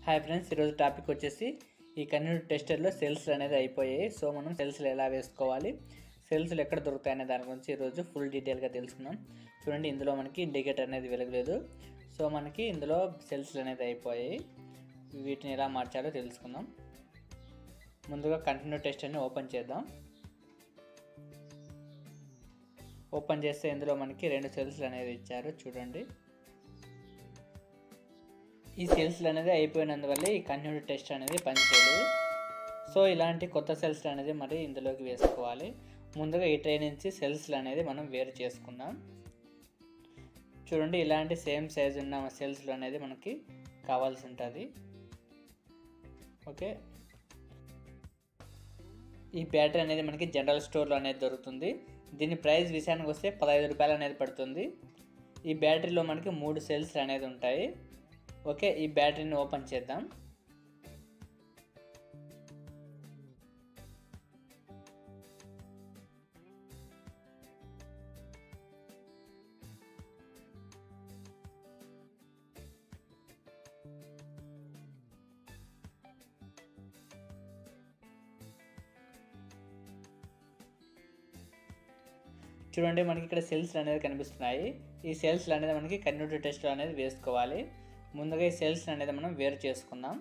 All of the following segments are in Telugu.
హాయ్ ఫ్రెండ్స్, ఈరోజు టాపిక్ వచ్చేసి ఈ కన్యూడ్ టెస్టర్లో సెల్స్ అనేది అయిపోయాయి. సో మనం సెల్స్లు ఎలా వేసుకోవాలి, సెల్స్లు ఎక్కడ దొరుకుతాయనే దాని గురించి ఈరోజు ఫుల్ డీటెయిల్గా తెలుసుకుందాం. చూడండి, ఇందులో మనకి ఇండికేటర్ అనేది వెలగలేదు. సో మనకి ఇందులో సెల్స్లు అనేది అయిపోయాయి. వీటిని ఎలా మార్చాలో తెలుసుకుందాం. ముందుగా కంటిన్యూ టెస్టర్ని ఓపెన్ చేద్దాం. ఓపెన్ చేస్తే ఇందులో మనకి 2 సెల్స్లు అనేది ఇచ్చారు. చూడండి, ఈ సెల్స్లు అనేది అయిపోయినందువల్ల ఈ కంటిన్యూ టెస్ట్ అనేది పనిచేయలేదు. సో ఇలాంటి కొత్త సెల్స్ అనేది మరి ఇందులోకి వేసుకోవాలి. ముందుగా ఈ ట్రే నుంచి సెల్స్లు అనేది మనం వేరు చేసుకుందాం. చూడండి, ఇలాంటి సేమ్ సైజ్ ఉన్న సెల్స్లు అనేది మనకి కావాల్సి ఉంటుంది. ఓకే, ఈ బ్యాటరీ అనేది మనకి జనరల్ స్టోర్లో అనేది దొరుకుతుంది. దీని ప్రైస్ విషయానికి వస్తే 15 రూపాయలు అనేది పడుతుంది. ఈ బ్యాటరీలో మనకి 3 సెల్స్ అనేది ఉంటాయి. ఓకే, ఈ బ్యాటరీని ఓపెన్ చేద్దాం. చూడండి, మనకి ఇక్కడ సెల్స్ అనేది కనిపిస్తున్నాయి. ఈ సెల్స్ అనేది మనకి కంటిన్యూ టెస్ట్ అనేది వేసుకోవాలి. ముందుగా ఈ సెల్స్ అనేది మనం వేరు చేసుకుందాం.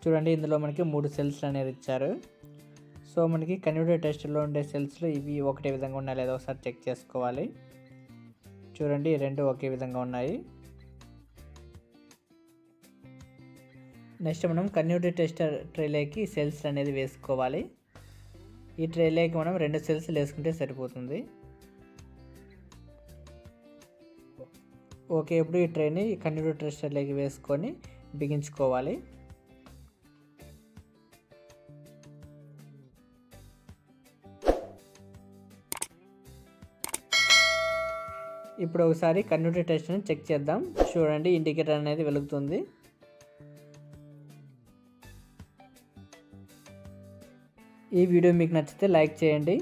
చూడండి, ఇందులో మనకి 3 సెల్స్ అనేది ఇచ్చారు. సో మనకి కంటిన్యూ టెస్ట్లో ఉండే సెల్స్లో ఇవి ఒకటే విధంగా ఉన్నాయి లేదా ఒకసారి చెక్ చేసుకోవాలి. చూడండి, 2 ఒకే విధంగా ఉన్నాయి. నెక్స్ట్ మనం కంటిన్యూ టెస్టర్ ట్రేలోకి సెల్స్ అనేది వేసుకోవాలి. ఈ ట్రేలోకి మనం 2 సెల్స్ వేసుకుంటే సరిపోతుంది. ఓకే, ఇప్పుడు ఈ ట్రేని కంటిన్యూ టెస్టర్లోకి వేసుకొని బిగించుకోవాలి. ఇప్పుడు ఒకసారి కంటిన్యూ టెస్ట్ని చెక్ చేద్దాం. చూడండి, ఇండికేటర్ అనేది వెలుగుతుంది. ఈ వీడియో మీకు నచ్చితే లైక్ చేయండి.